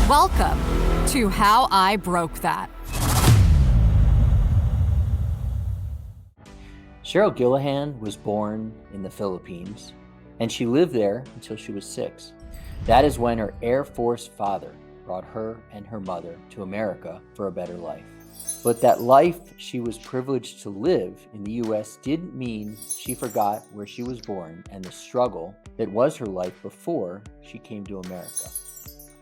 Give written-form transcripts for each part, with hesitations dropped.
Welcome to How I Broke That. Sheryle Gillihan was born in the Philippines, and she lived there until she was 6. That is when her Air Force father brought her and her mother to America for a better life. But that life she was privileged to live in the U.S. didn't mean she forgot where she was born and the struggle that was her life before she came to America.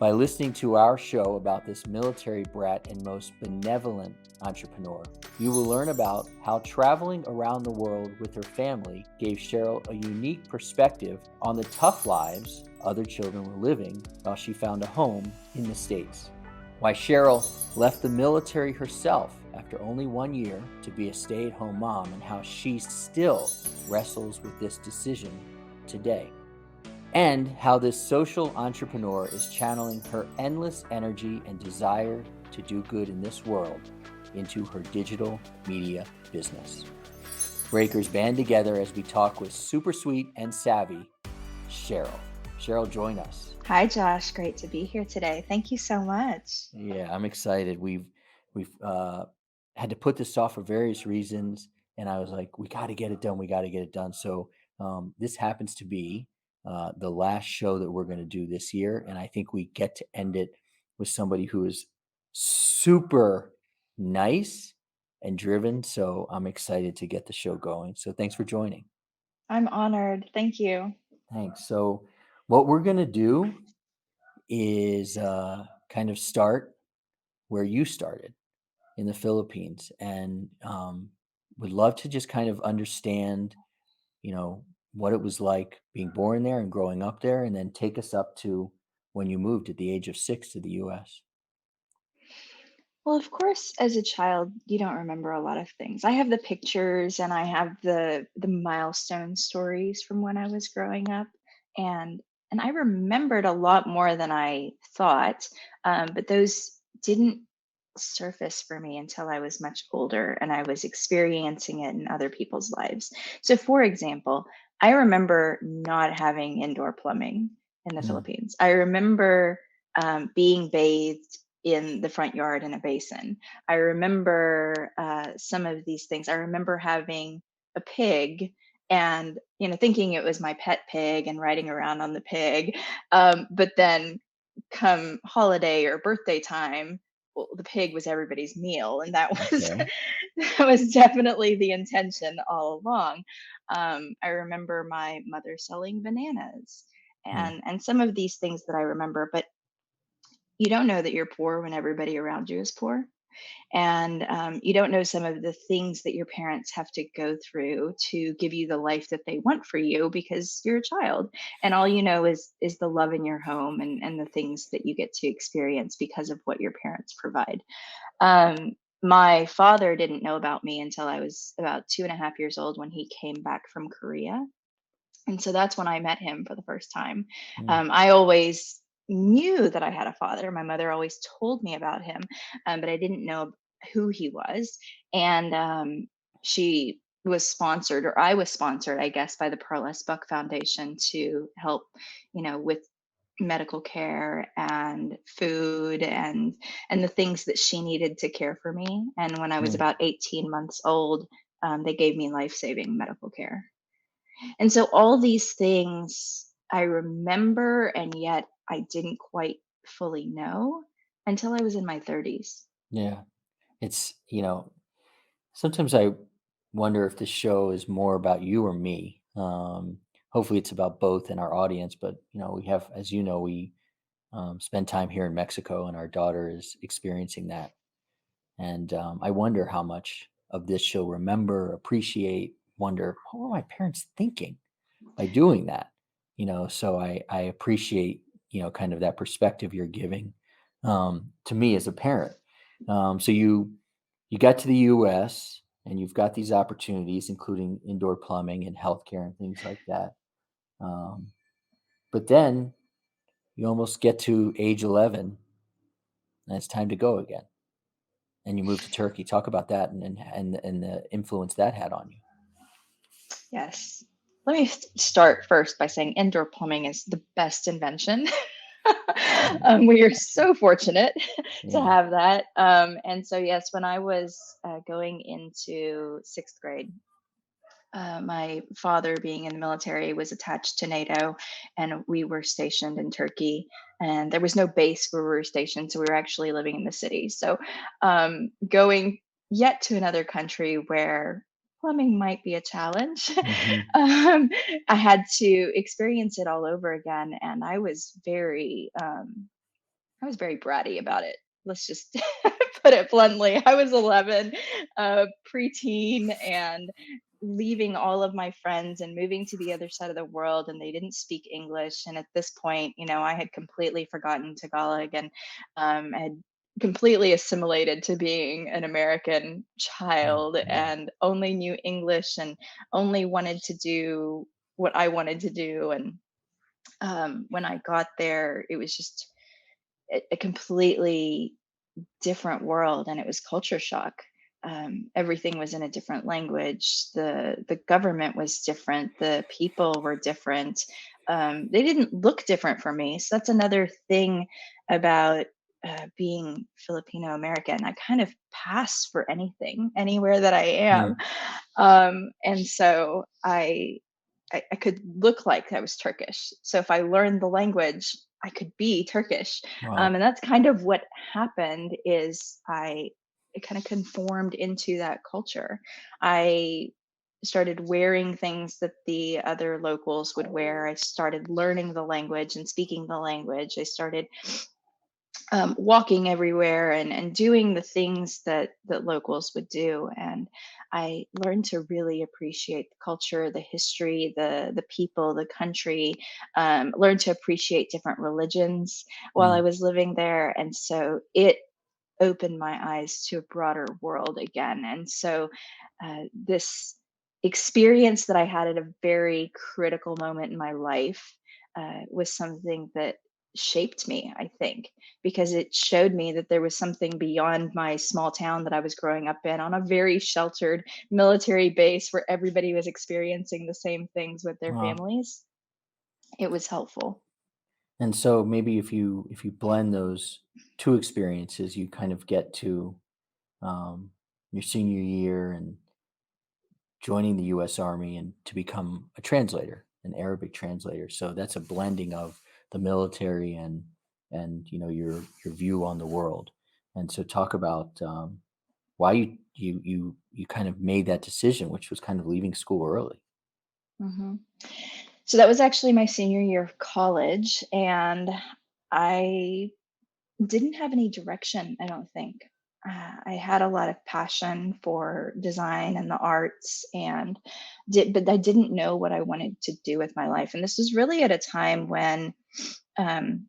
By listening to our show about this military brat and most benevolent entrepreneur, you will learn about how traveling around the world with her family gave Sheryle a unique perspective on the tough lives other children were living while she found a home in the States. Why Sheryle left the military herself after only 1 year to be a stay-at-home mom, and how she still wrestles with this decision today. And how this social entrepreneur is channeling her endless energy and desire to do good in this world into her digital media business. Breakers band together as we talk with super sweet and savvy Sheryle. Sheryle, join us. Hi, Josh. Great to be here today. Thank you so much. Yeah, I'm excited. We've had to put this off for various reasons, and I was like, we got to get it done. We got to get it done. So this happens to be the last show that we're going to do this year, and I think we get to end it with somebody who is super nice and driven. So I'm excited to get the show going. So thanks for joining. I'm honored. Thank you. Thanks. So what we're going to do is kind of start where you started in the Philippines, and would love to just kind of understand, what it was like being born there and growing up there, and then take us up to when you moved at the age of 6 to the U.S. Well, of course, as a child, you don't remember a lot of things. I have the pictures and I have the milestone stories from when I was growing up, and and I remembered a lot more than I thought. But those didn't surface for me until I was much older and I was experiencing it in other people's lives. So, for example, I remember not having indoor plumbing in the Mm, Philippines. I remember being bathed in the front yard in a basin. I remember some of these things. I remember having a pig and thinking it was my pet pig and riding around on the pig. But then come holiday or birthday time, well, the pig was everybody's meal, and that was okay. that was definitely the intention all along. I remember my mother selling bananas Mm, and some of these things that I remember, but you don't know that you're poor when everybody around you is poor, and you don't know some of the things that your parents have to go through to give you the life that they want for you because you're a child, and all you know is the love in your home and the things that you get to experience because of what your parents provide. My father didn't know about me until I was about 2.5 years old when he came back from Korea, and so that's when I met him for the first time. mm, I always knew that I had a father. My mother always told me about him, but I didn't know who he was. And she was sponsored, or I was sponsored, I guess, by the Pearl S. Buck Foundation to help, with medical care and food and the things that she needed to care for me. And when I was mm. about 18 months old, they gave me life-saving medical care. And so all these things I remember, and yet I didn't quite fully know until I was in my 30s. Yeah, it's sometimes I wonder if the show is more about you or me. Hopefully, it's about both in our audience. But we have, as you know, we spend time here in Mexico, and our daughter is experiencing that. And I wonder how much of this she'll remember, appreciate, wonder, what were my parents thinking by doing that? So I appreciate, kind of that perspective you're giving to me as a parent. So you got to the US and you've got these opportunities, including indoor plumbing and healthcare and things like that. Um, but then you almost get to age 11 and it's time to go again. And you move to Turkey. Talk about that and the influence that had on you. Yes. Let me start first by saying indoor plumbing is the best invention We are so fortunate to Yeah. have that. And so, yes, when I was going into sixth grade, my father, being in the military, was attached to NATO, and we were stationed in Turkey. And there was no base where we were stationed, so we were actually living in the city. So, going yet to another country where plumbing might be a challenge, Hmm. um, I had to experience it all over again, and I was very bratty about it. Let's just put it bluntly. I was 11, preteen, and leaving all of my friends and moving to the other side of the world, and they didn't speak English. And at this point, I had completely forgotten Tagalog, and had completely assimilated to being an American Oh, child, yeah. and only knew English and only wanted to do what I wanted to do. And when I got there, it was just a completely different world, and it was culture shock. Everything was in a different language. The government was different. The people were different. They didn't look different for me. So that's another thing about being Filipino American. I kind of pass for anything anywhere that I am, Mm. and so I could look like I was Turkish. So if I learned the language, I could be Turkish. Wow. And that's kind of what happened. Is I kind of conformed into that culture. I started wearing things that the other locals would wear. I started learning the language and speaking the language. I started walking everywhere, and doing the things that locals would do. And I learned to really appreciate the culture, the history, the people, the country. Learned to appreciate different religions while I Mm. was living there, and so it opened my eyes to a broader world again. And so, this experience that I had at a very critical moment in my life was something that shaped me, I think, because it showed me that there was something beyond my small town that I was growing up in, on a very sheltered military base where everybody was experiencing the same things with their Wow. families. It was helpful. And so maybe if you blend those two experiences, you kind of get to um, your senior year and joining the U.S. Army and to become a translator, an Arabic translator. So that's a blending of the military and your view on the world. And so talk about why you kind of made that decision, which was kind of leaving school early. hmm So that was actually my senior year of college, and I didn't have any direction, I don't think. I had a lot of passion for design and the arts, and but I didn't know what I wanted to do with my life. And this was really at a time when um,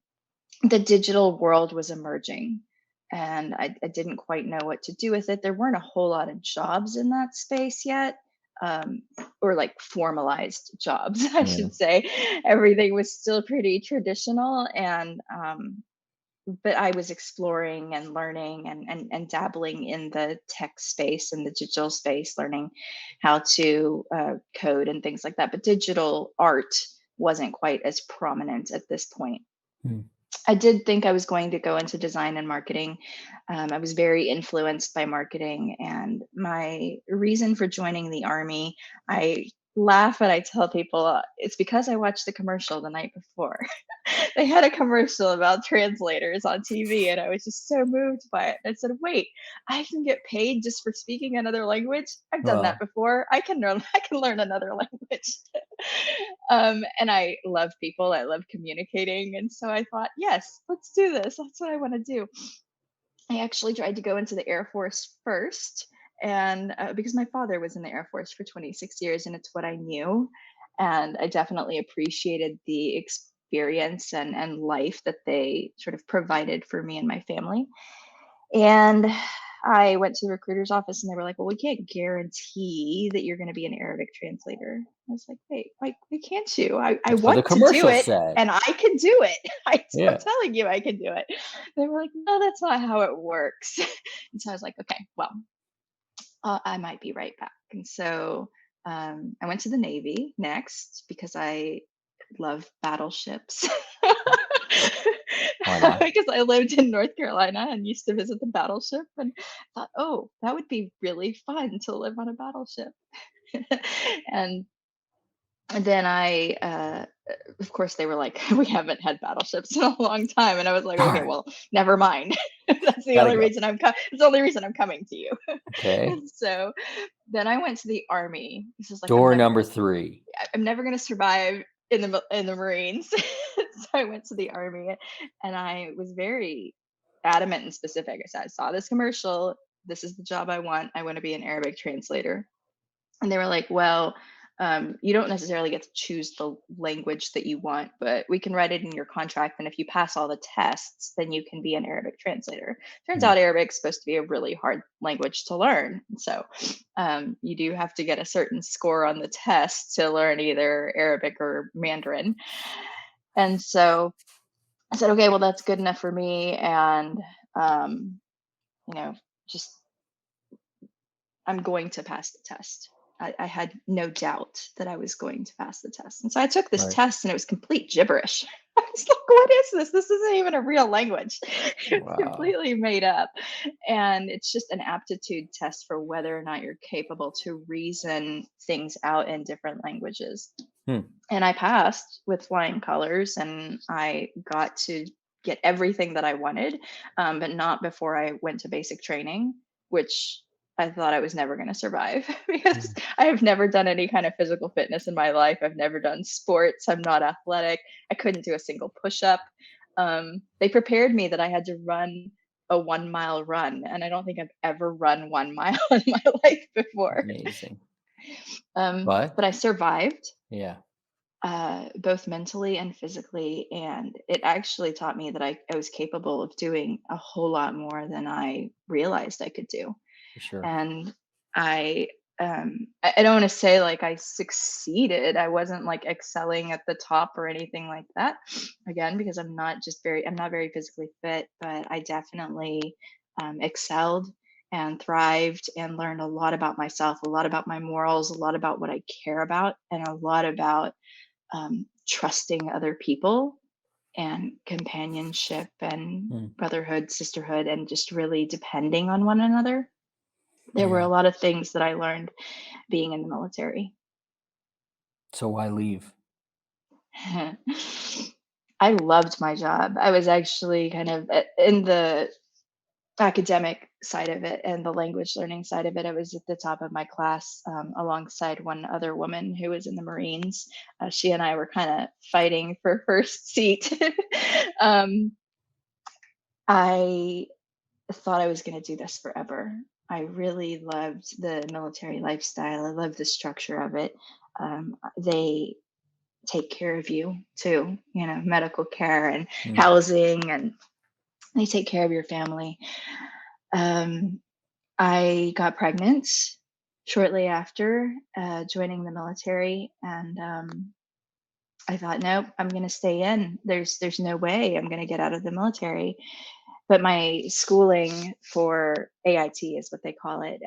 the digital world was emerging, and I didn't quite know what to do with it. There weren't a whole lot of jobs in that space yet, um, or like formalized jobs, I Yeah. should say. Everything was still pretty traditional, and but I was exploring and learning, and dabbling in the tech space and the digital space, learning how to code and things like that. But digital art wasn't quite as prominent at this point. Mm. I did think I was going to go into design and marketing. I was very influenced by marketing, and my reason for joining the army, I laugh and I tell people, it's because I watched the commercial the night before. They had a commercial about translators on TV, and I was just so moved by it. I said, "Wait, I can get paid just for speaking another language? I've done that Well, before. I can learn. I can learn another language." And I love people. I love communicating, and so I thought, "Yes, let's do this. That's what I want to do." I actually tried to go into the Air Force first, and because my father was in the Air Force for 26 years, and it's what I knew, and I definitely appreciated the experience and life that they sort of provided for me and my family. And I went to the recruiter's office, and they were like, "Well, we can't guarantee that you're going to be an Arabic translator." I was like, "Wait, why can't you? I that's what the want to do commercial it, said. and I can do it. I'm Yeah. telling you, I can do it." They were like, "No, that's not how it works." And so I was like, "Okay, well, I might be right back." And so I went to the Navy next because I love battleships. Why not? Because I lived in North Carolina and used to visit the battleship and thought, oh, that would be really fun to live on a battleship. and and then of course, they were like, "We haven't had battleships in a long time," and I was like, "Okay, Darn. well, never mind. That's the Gotta only go. reason it's the only reason I'm coming to you." Okay. And so then I went to the army. This is like Door number 3. I'm never gonna survive in the Marines. So I went to the army, and I was very adamant and specific. I said, "I saw this commercial. This is the job I want. I want to be an Arabic translator." And they were like, well, you don't necessarily get to choose the language that you want, but we can write it in your contract. And if you pass all the tests, then you can be an Arabic translator. Turns Hmm. out Arabic's supposed to be a really hard language to learn. And so you do have to get a certain score on the test to learn either Arabic or Mandarin. And so I said, okay, well, that's good enough for me. And, um, you know, just I'm going to pass the test. I had no doubt that I was going to pass the test. And so I took this Right. test and it was complete gibberish. I was like, what is this? This isn't even a real language. It's Wow. completely made up. And it's just an aptitude test for whether or not you're capable to reason things out in different languages. Hmm. And I passed with flying colors and I got to get everything that I wanted, but not before I went to basic training, which I thought I was never going to survive because Hmm. I have never done any kind of physical fitness in my life. I've never done sports. I'm not athletic. I couldn't do a single push up. They prepared me that I had to run a 1 mile run, and I don't think I've ever run 1 mile in my life before. Amazing. But But I survived, yeah, both mentally and physically. And it actually taught me that I was capable of doing a whole lot more than I realized I could do. for sure. And I, I don't want to say like I succeeded. I wasn't like excelling at the top or anything like that. Again, because I'm not very physically fit, but I definitely excelled and thrived and learned a lot about myself, a lot about my morals, a lot about what I care about, and a lot about trusting other people and companionship and Hmm. brotherhood, sisterhood, and just really depending on one another. There were a Yeah. lot of things that I learned being in the military. So why leave? I loved my job. I was actually kind of in the academic side of it and the language learning side of it. I was at the top of my class, alongside one other woman who was in the Marines. She and I were kind of fighting for first seat. um, I thought I was going to do this forever. I really loved the military lifestyle. I loved the structure of it. They take care of you too, medical care and Hmm. housing, and they take care of your family. Um, I got pregnant shortly after joining the military, and I thought, nope, I'm going to stay in. There's no way I'm going to get out of the military. But my schooling for AIT is what they call it,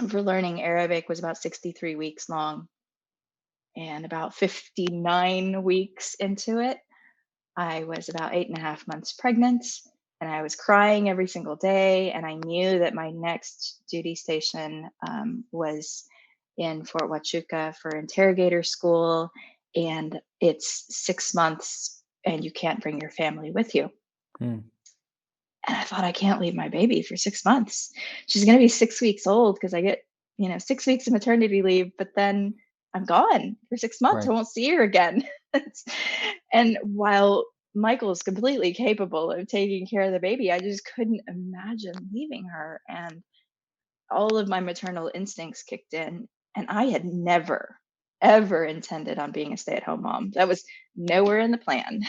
for learning Arabic was about 63 weeks long, and about 59 weeks into it, I was about 8.5 months pregnant, and I was crying every single day. And I knew that my next duty station was in Fort Huachuca for interrogator school, and it's 6 months, and you can't bring your family with you. Hmm. And I thought, I can't leave my baby for 6 months. She's going to be 6 weeks old because I get, 6 weeks of maternity leave, but then I'm gone for 6 months. I Right. won't see her again. And while Michael is completely capable of taking care of the baby, I just couldn't imagine leaving her. And all of my maternal instincts kicked in. And I had never, ever intended on being a stay at home mom. That was nowhere in the plan.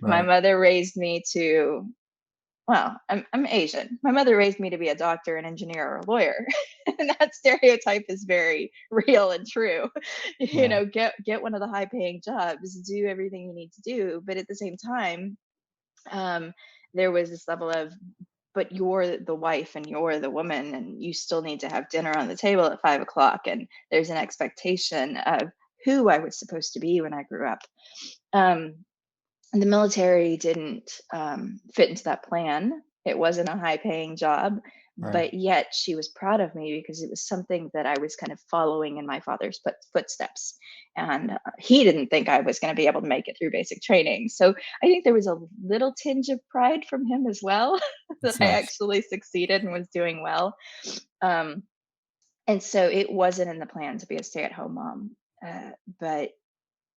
My Right. mother raised me to, well, I'm Asian. My mother raised me to be a doctor, an engineer, or a lawyer, and that stereotype is very real and true. Yeah. Get one of the high paying jobs, do everything you need to do, but at the same time, um, there was this level of, but you're the wife and you're the woman, and you still need to have dinner on the table at 5 o'clock, and there's an expectation of who I was supposed to be when I grew up. Um, the military didn't fit into that plan. It wasn't a high paying job, Right. but yet she was proud of me because it was something that I was kind of following in my father's footsteps. And he didn't think I was going to be able to make it through basic training. So I think there was a little tinge of pride from him as well that That's I nice. actually succeeded and was doing well. Um, and so it wasn't in the plan to be a stay at home mom. But,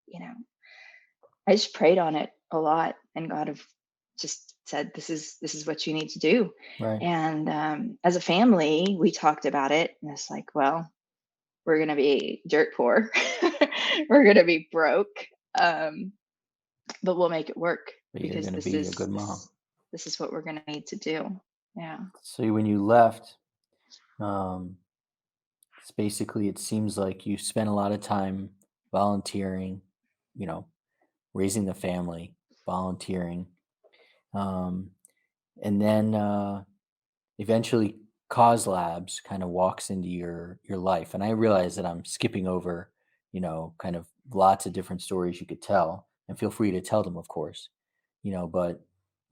you know, I just prayed on it a lot, and God have just said, "This is what you need to do." Right. And as a family, we talked about it, and it's like, well, we're gonna be dirt poor, we're gonna be broke, um, but we'll make it work But you're because going to this be a is good mom. this is what we're gonna need to do. Yeah. So when you left, um, it's basically, it seems like you spent a lot of time volunteering, you know, raising the family, volunteering, um, and then eventually cause labs kind of walks into your life. And I realize that I'm skipping over, kind of lots of different stories you could tell, and feel free to tell them, of course, but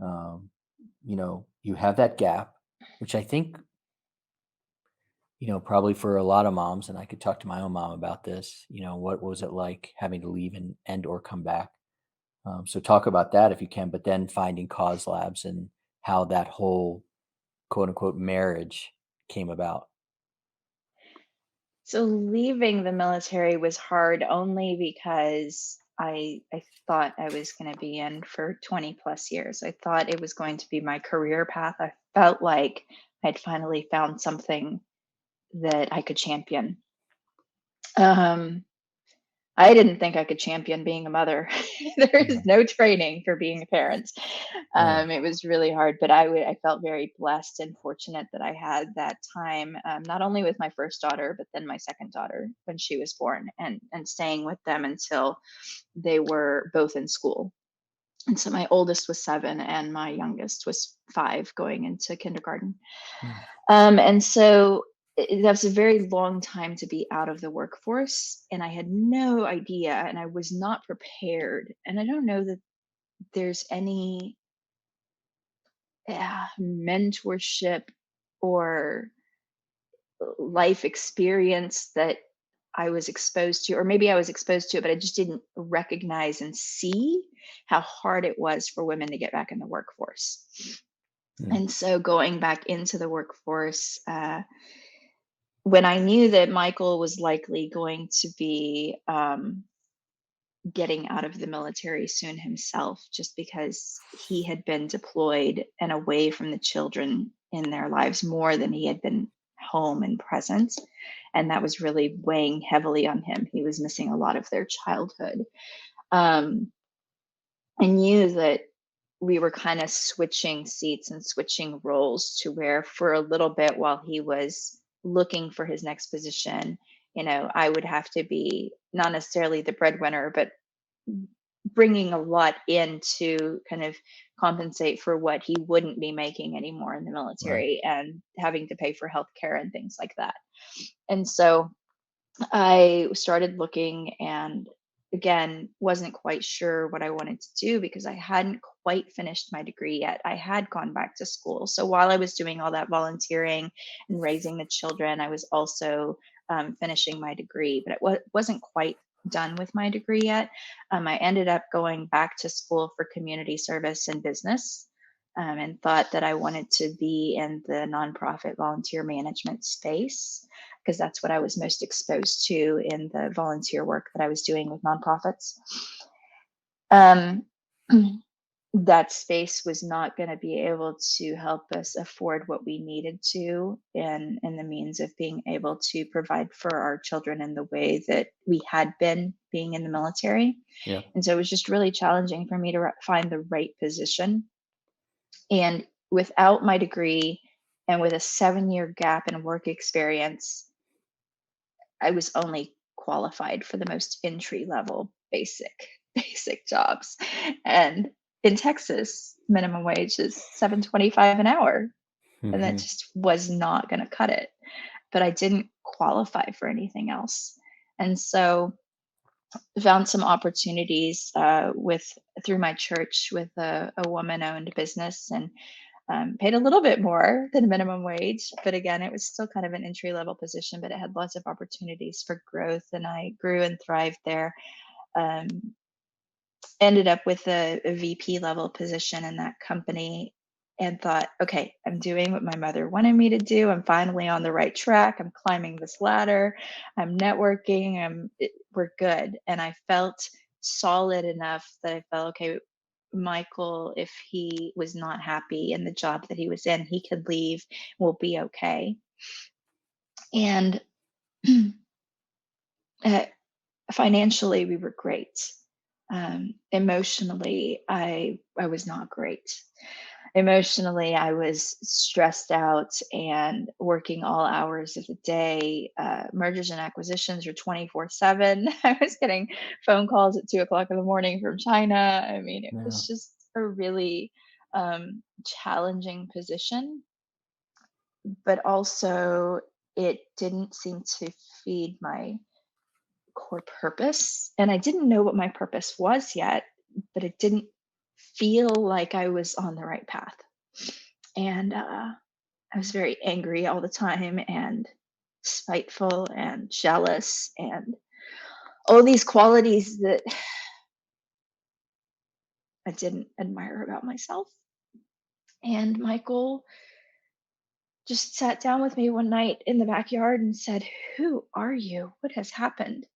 um, you have that gap, which I think, probably for a lot of moms, and I could talk to my own mom about this, what was it like having to leave and or come back? So talk about that if you can, but then finding cause labs and how that whole quote unquote marriage came about. So leaving the military was hard only because I thought I was going to be in for 20 plus years. I thought it was going to be my career path. I felt like I'd finally found something that I could champion. Um, I didn't think I could champion being a mother. There is Right. no training for being a parent. Right. It was really hard, but I felt very blessed and fortunate that I had that time, not only with my first daughter, but then my second daughter when she was born, and staying with them until they were both in school. And so my oldest was 7, and my youngest was 5, going into kindergarten. Mm. And so that's a very long time to be out of the workforce. And I had no idea, and I was not prepared. And I don't know that there's any mentorship or life experience that I was exposed to, or maybe I was exposed to it, but I just didn't recognize and see how hard it was for women to get back in the workforce. Mm. And so going back into the workforce, when I knew that Michael was likely going to be getting out of the military soon himself, just because he had been deployed and away from the children in their lives more than he had been home and present. And that was really weighing heavily on him. He was missing a lot of their childhood. Um, I knew that we were kind of switching seats and switching roles, to where for a little bit while he was looking for his next position, I would have to be not necessarily the breadwinner, but bringing a lot in to kind of compensate for what he wouldn't be making anymore in the Right. military, and having to pay for healthcare and things like that. And so I started looking, and again, wasn't quite sure what I wanted to do because I hadn't quite finished my degree yet. I had gone back to school. So while I was doing all that volunteering and raising the children, I was also finishing my degree, but it wasn't quite done with my degree yet. I ended up going back to school for community service and business. And thought that I wanted to be in the nonprofit volunteer management space, because that's what I was most exposed to in the volunteer work that I was doing with nonprofits. Um, that space was not going to be able to help us afford what we needed to, in the means of being able to provide for our children in the way that we had been being in the military. Yeah. And so it was just really challenging for me to find the right position. And without my degree, and with a 7-year gap in work experience, I was only qualified for the most entry level basic basic jobs. And in Texas, minimum wage is 7.25 an hour, and that Hmm. just was not going to cut it. But I didn't qualify for anything else. And so found some opportunities with through my church with a woman-owned business, and paid a little bit more than minimum wage. But again, it was still kind of an entry level position, but it had lots of opportunities for growth, and I grew and thrived there. Um, Ended up with a VP level position in that company, and thought, okay, I'm doing what my mother wanted me to do. I'm finally on the right track. I'm climbing this ladder. I'm networking. We're good. And I felt solid enough that I felt, okay, Michael, if he was not happy in the job that he was in, he could leave. We'll be okay. And uh, financially, we were great. Emotionally, I was not great. Emotionally, I was stressed out and working all hours of the day. Mergers and acquisitions are 24/7. I was getting phone calls at 2 o'clock in the morning from China. I mean, it Yeah. was just a really challenging position, but also it didn't seem to feed my core purpose. And I didn't know what my purpose was yet, but it didn't feel like I was on the right path. And I was very angry all the time, and spiteful and jealous, and all these qualities that I didn't admire about myself. And Michael just sat down with me one night in the backyard and said, "Who are you? What has happened?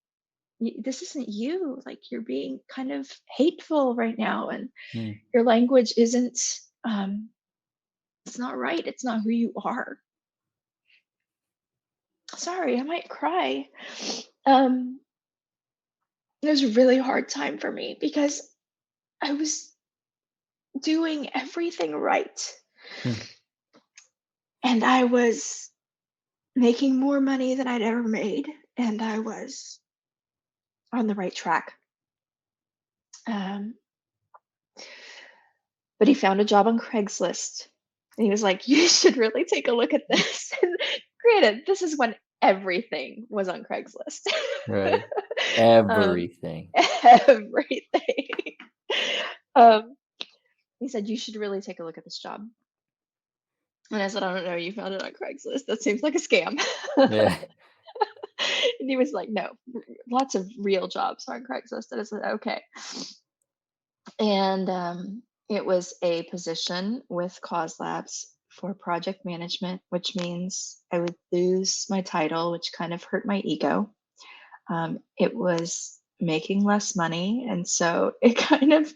This isn't you. Like, you're being kind of hateful right now, and Mm. your language isn't, it's not right. It's not who you are." Sorry, I might cry. Um, it was a really hard time for me because I was doing everything right. Mm. And I was making more money than I'd ever made. And I was on the right track. Um, but he found a job on Craigslist. And he was like, "You should really take a look at this." And granted, this is when everything was on Craigslist. Right. um, Everything. everything. um, he said, "You should really take a look at this job." And I said, "I don't know, you found it on Craigslist. That seems like a scam." Yeah. And he was like, "No, lots of real jobs are on Craigslist." And I said, "Okay." And it was a position with Cause Labs for project management, which means I would lose my title, which kind of hurt my ego. It was making less money. And so it kind of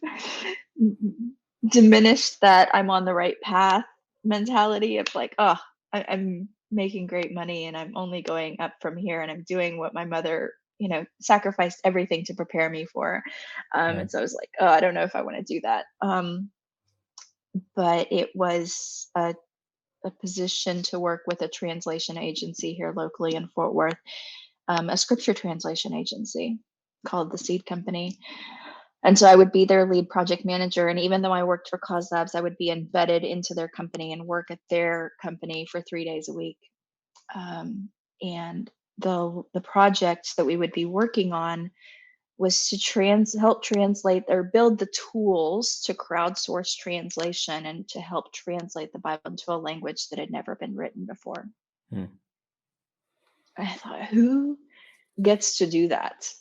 diminished that I'm on the right path mentality of like, oh, I'm making great money and I'm only going up from here, and I'm doing what my mother, sacrificed everything to prepare me for. Yeah. And so I was like, oh, I don't know if I want to do that. But it was a position to work with a translation agency here locally in Fort Worth, a scripture translation agency called the Seed Company. And so I would be their lead project manager. And even though I worked for Cause Labs, I would be embedded into their company and work at their company for 3 days a week. And the project that we would be working on was to help translate or build the tools to crowdsource translation and to help translate the Bible into a language that had never been written before. Mm. I thought, who gets to do that?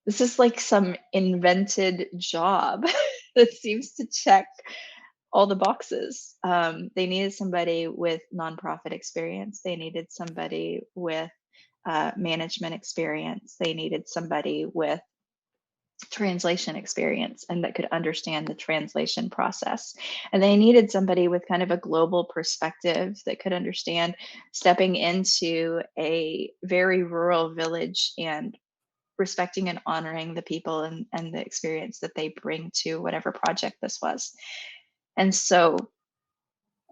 This is like some invented job that seems to check all the boxes. They needed somebody with nonprofit experience. They needed somebody with management experience. They needed somebody with translation experience and that could understand the translation process. And they needed somebody with kind of a global perspective that could understand stepping into a very rural village and respecting and honoring the people and the experience that they bring to whatever project this was. And so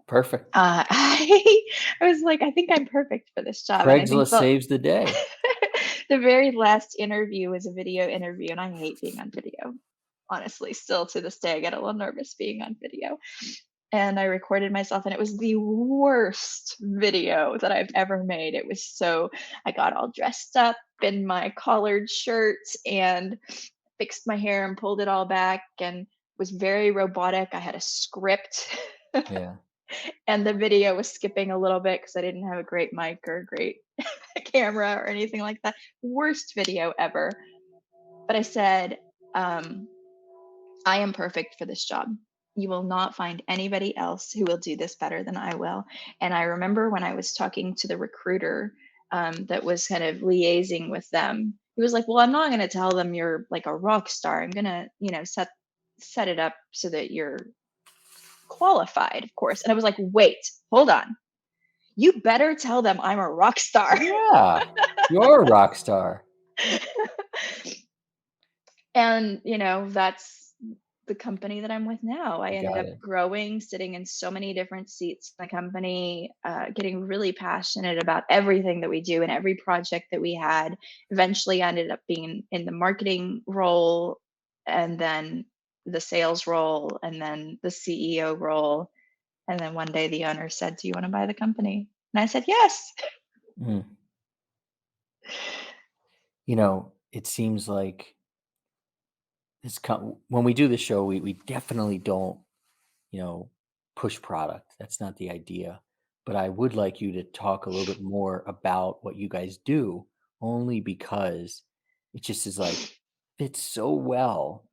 Perfect. I was like, I think I'm perfect for this job. And I think Craigslist saves the day. the very last interview was a video interview, and I hate being on video. Honestly, still to this day, I get a little nervous being on video. and I recorded myself, and it was the worst video that I've ever made. It was so I got all dressed up in my collared shirts and fixed my hair and pulled it all back and was very robotic. I had a script. Yeah. And the video was skipping a little bit because I didn't have a great mic or a great camera or anything like that. Worst video ever. But I said, um, I am perfect for this job. You will not find anybody else who will do this better than I will. And I remember when I was talking to the recruiter that was kind of liaising with them, he was like, "Well, I'm not going to tell them you're like a rock star. I'm going to, set it up so that you're qualified, of course." And I was like, "Wait, hold on. You better tell them I'm a rock star." Yeah. You're a rock star. And, that's the company that I'm with now. I ended Got up it. growing, sitting in so many different seats in the company, getting really passionate about everything that we do and every project that we had. Eventually, I ended up being in the marketing role and then the sales role and then the CEO role. And then one day the owner said, "Do you want to buy the company?" And I said, "Yes." Mm. It seems like when we do the show, we definitely don't, you know, push product. That's not the idea. But I would like you to talk a little bit more about what you guys do, only because it just is like fits so well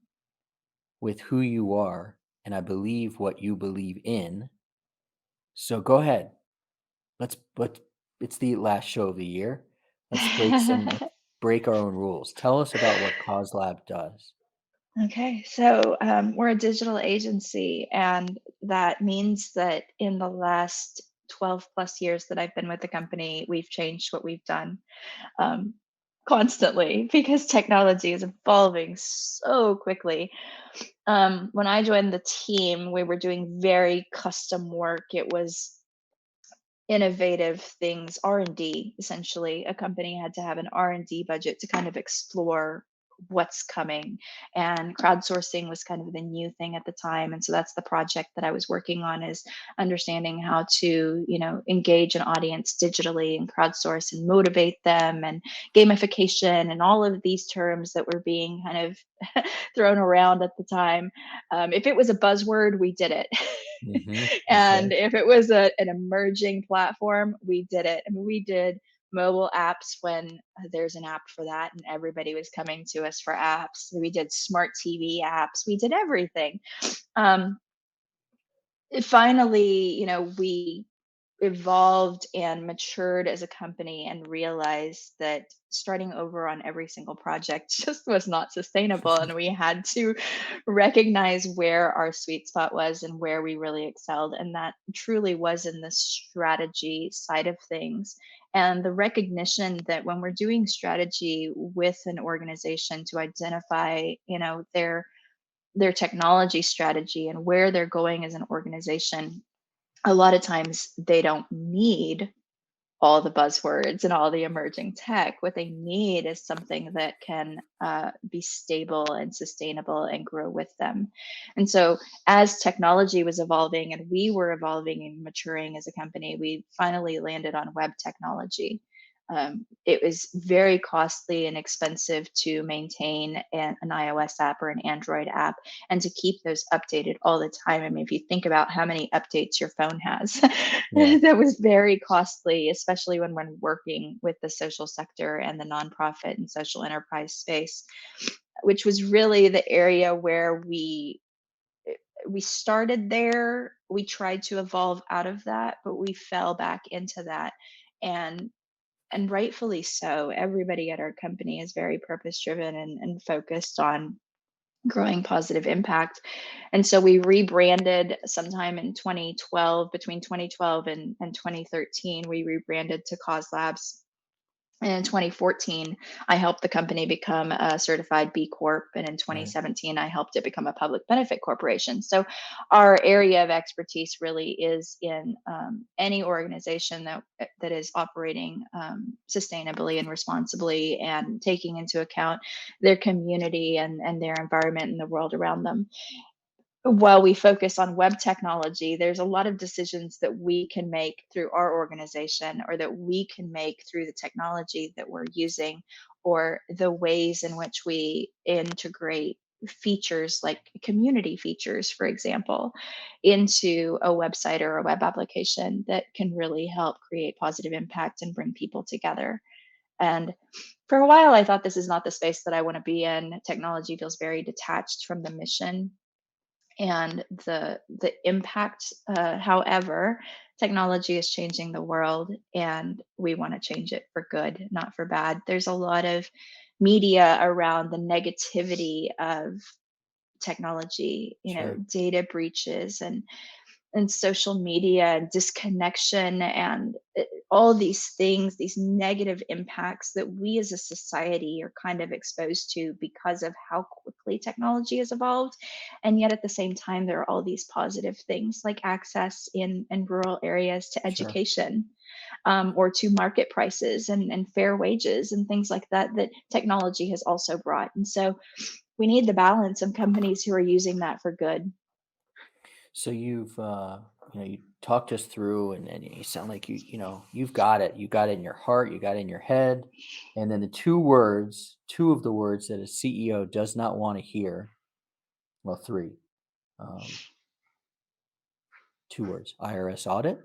with who you are, and I believe what you believe in. So go ahead. Let's it's the last show of the year. Let's break our own rules. Tell us about what Cause Lab does. Okay, so we're a digital agency, and that means that in the last 12 plus years that I've been with the company, we've changed what we've done um, constantly because technology is evolving so quickly. When I joined the team, we were doing very custom work. It was innovative things, R&D essentially. A company had to have an R&D budget to kind of explore what's coming, and crowdsourcing was kind of the new thing at the time. And so that's the project that I was working on, is understanding how to engage an audience digitally and crowdsource and motivate them, and gamification and all of these terms that were being kind of thrown around at the time. If it was a buzzword, we did it. Okay. And if it was an emerging platform, we did it. I mean, we did mobile apps when there's an app for that, and everybody was coming to us for apps. We did smart TV apps. We did everything. Um, Finally, we evolved and matured as a company and realized that starting over on every single project just was not sustainable, and we had to recognize where our sweet spot was and where we really excelled, and that truly was in the strategy side of things, and the recognition that when we're doing strategy with an organization to identify their technology strategy and where they're going as an organization, a lot of times they don't need all the buzzwords and all the emerging tech. What they need is something that can be stable and sustainable and grow with them. And so, as technology was evolving and we were evolving and maturing as a company, we finally landed on web technology. It was very costly and expensive to maintain an iOS app or an Android app and to keep those updated all the time. I mean, if you think about how many updates your phone has, Yeah. that was very costly, especially when working with the social sector and the nonprofit and social enterprise space, which was really the area where we started there. We tried to evolve out of that, but we fell back into that. And rightfully so. Everybody at our company is very purpose driven and focused on growing positive impact. And so we rebranded sometime in 2012, between 2012 and 2013, we rebranded to Cause Labs. And in 2014, I helped the company become a certified B Corp. And in Right. 2017, I helped it become a public benefit corporation. So our area of expertise really is in any organization that is operating sustainably and responsibly and taking into account their community and their environment and the world around them. while we focus on web technology, there's a lot of decisions that we can make through our organization or that we can make through the technology that we're using or the ways in which we integrate features like community features, for example, into a website or a web application that can really help create positive impact and bring people together. And for a while, I thought this is not the space that I want to be in. Technology feels very detached from the mission and the impact. However, technology is changing the world, and we want to change it for good, not for bad. There's a lot of media around the negativity of technology, Sure. data breaches and social media and disconnection and all these things, these negative impacts that we as a society are kind of exposed to because of how quickly technology has evolved. And yet at the same time, there are all these positive things like access in rural areas to Sure. education, or to market prices and fair wages and things like that that technology has also brought. And so we need the balance of companies who are using that for good. So you talked us through, and you sound like you've got it. You got it in your heart. You got it in your head. And then the two of the words that a CEO does not want to hear. Well, three. Um, Two words: IRS audit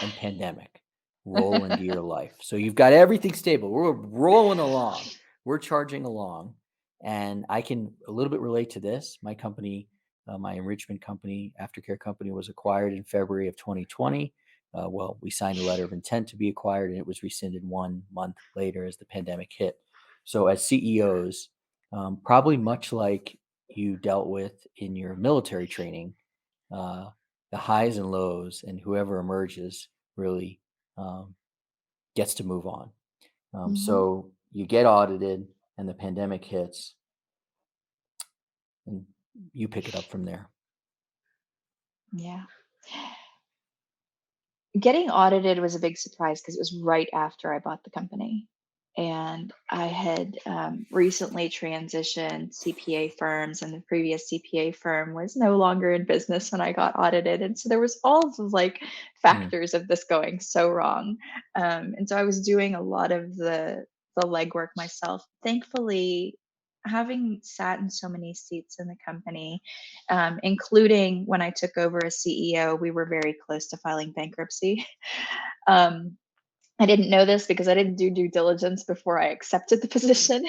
and pandemic roll into your life. So you've got everything stable. We're rolling along. We're charging along. And I can a little bit relate to this. My company, my enrichment company, aftercare company, was acquired in February of 2020. Well, we signed a letter of intent to be acquired, and it was rescinded 1 month later as the pandemic hit. So, as CEOs, probably much like you dealt with in your military training, uh, the highs and lows, and whoever emerges really um, gets to move on. Mhm. So you get audited, and the pandemic hits, and you pick it up from there. Yeah. Getting audited was a big surprise because it was right after I bought the company. And I had recently transitioned CPA firms, and the previous CPA firm was no longer in business when I got audited. And so there was all of the like Mm, factors of this going so wrong. And so I was doing a lot of the legwork myself. Thankfully, having sat in so many seats in the company, including when I took over as CEO, we were very close to filing bankruptcy. Um, I didn't know this because I didn't do due diligence before I accepted the position,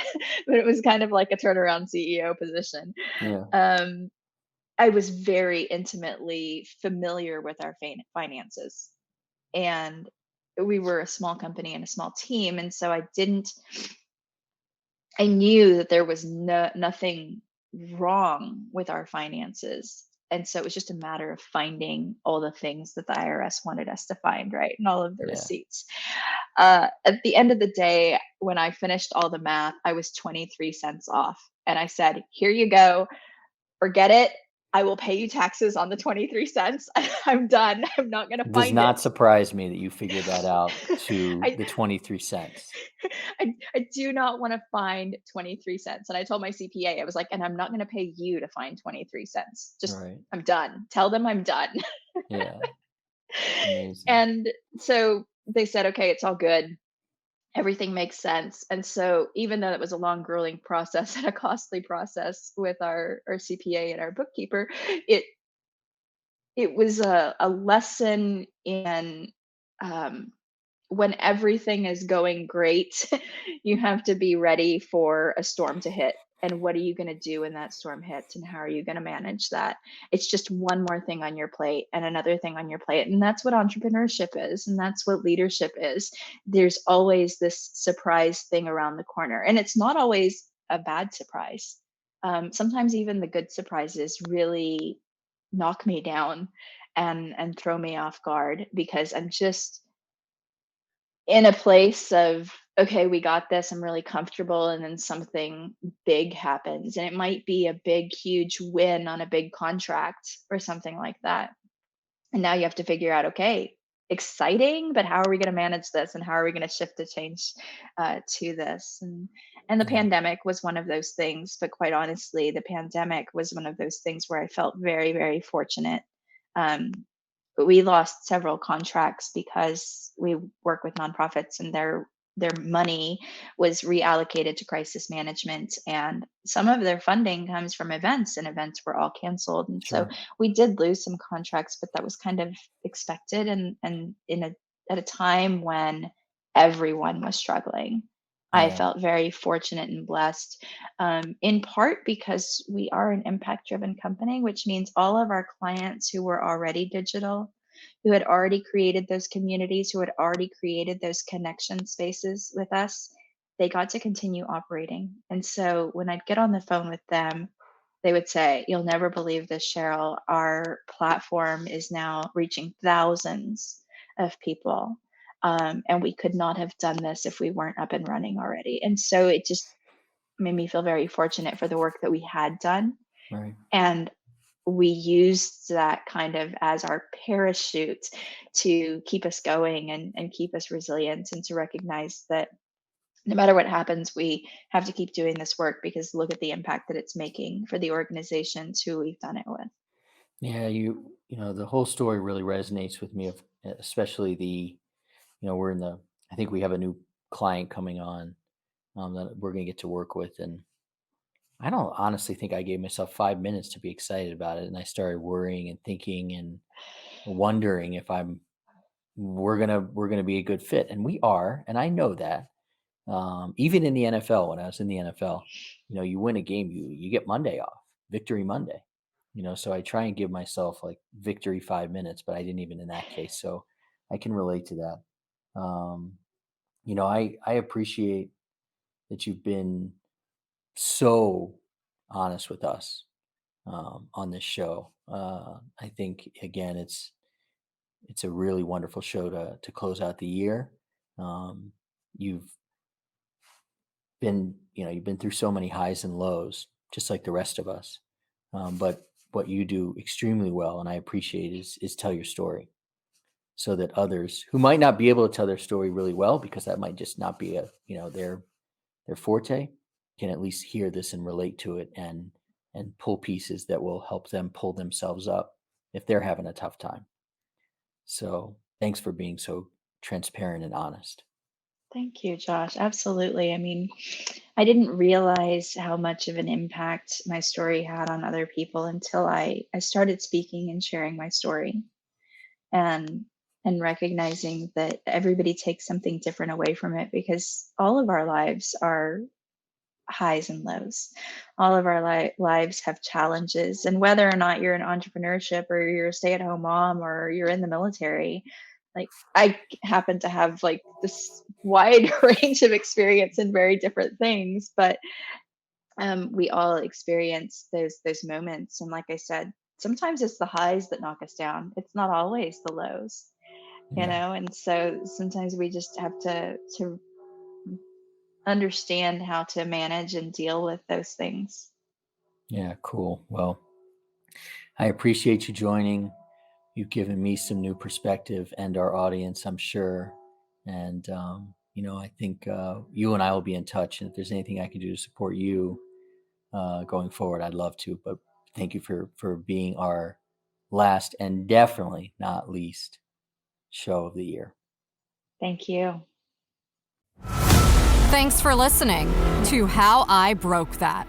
but it was kind of like a turnaround CEO position. yeah. Um, I was very intimately familiar with our finances, and we were a small company and a small team, and so I knew that there was nothing wrong with our finances. And so it was just a matter of finding all the things that the IRS wanted us to find, right? And all of the Yeah. receipts. At the end of the day, when I finished all the math, I was 23 cents off. And I said, here you go. Forget it. I will pay you taxes on the 23 cents. I'm done. I'm not going to It does find not it. surprise me that you figured that out to I, the 23 cents. I do not want to find 23 cents. And I told my CPA, I was like, and I'm not going to pay you to find 23 cents. Just, Right. I'm done. Tell them I'm done. Yeah. Amazing. And so they said, okay, it's all good. Everything makes sense. And so even though it was a long, grueling process and a costly process with our CPA and our bookkeeper, it it was a lesson in, um, when everything is going great, you have to be ready for a storm to hit. And what are you going to do when that storm hits? And how are you going to manage that? It's just one more thing on your plate and another thing on your plate. And that's what entrepreneurship is. And that's what leadership is. There's always this surprise thing around the corner. And it's not always a bad surprise. Sometimes even the good surprises really knock me down and throw me off guard because I'm just in a place of, okay, we got this, I'm really comfortable, and then something big happens, and it might be a big huge win on a big contract or something like that, and now you have to figure out, okay, exciting, but how are we going to manage this, and how are we going to shift the change to this? And the Yeah. pandemic was one of those things, but quite honestly, the pandemic was one of those things where I felt very, very fortunate. Um, but we lost several contracts because we work with nonprofits and their money was reallocated to crisis management, and some of their funding comes from events, and events were all canceled. And so Sure. we did lose some contracts, but that was kind of expected, and in a at a time when everyone was struggling. I Yeah. felt very fortunate and blessed, in part because we are an impact driven company, which means all of our clients who were already digital, who had already created those communities, who had already created those connection spaces with us, they got to continue operating. And so when I'd get on the phone with them, they would say, "You'll never believe this, Cheryl. Our platform is now reaching thousands of people. And we could not have done this if we weren't up and running already." And so it just made me feel very fortunate for the work that we had done. Right. And we used that kind of as our parachute to keep us going and keep us resilient, and to recognize that no matter what happens, we have to keep doing this work because look at the impact that it's making for the organizations who we've done it with. Yeah. The whole story really resonates with me, of especially we're in the, I think we have a new client coming on, that we're going to get to work with. And I don't honestly think I gave myself 5 minutes to be excited about it. And I started worrying and thinking and wondering if we're gonna be a good fit. And we are, and I know that. Even in the NFL, when I was in the NFL, you win a game, you get Monday off, Victory Monday. So I try and give myself like victory 5 minutes, but I didn't even in that case. So I can relate to that. I appreciate that you've been so honest with us, on this show. I think again, it's a really wonderful show to close out the year. Um, you've you've been through so many highs and lows, just like the rest of us. But what you do extremely well, and I appreciate, is tell your story, so that others who might not be able to tell their story really well, because that might just not be their forte, can at least hear this and relate to it, and pull pieces that will help them pull themselves up if they're having a tough time. So thanks for being so transparent and honest. Thank you, Josh. Absolutely. I mean, I didn't realize how much of an impact my story had on other people until I started speaking and sharing my story, and and recognizing that everybody takes something different away from it, because all of our lives are highs and lows. All of our lives have challenges, and whether or not you're in entrepreneurship or you're a stay-at-home mom or you're in the military, like I happen to have like this wide range of experience in very different things, but we all experience those moments. And like I said, sometimes it's the highs that knock us down. It's not always the lows, Yeah. and so sometimes we just have to understand how to manage and deal with those things. Yeah. Cool. Well, I appreciate you joining. You've given me some new perspective, and our audience, I'm sure. And, I think you and I will be in touch. And if there's anything I can do to support you going forward, I'd love to. But thank you for being our last and definitely not least show of the year. Thank you. Thanks for listening to How I Broke That.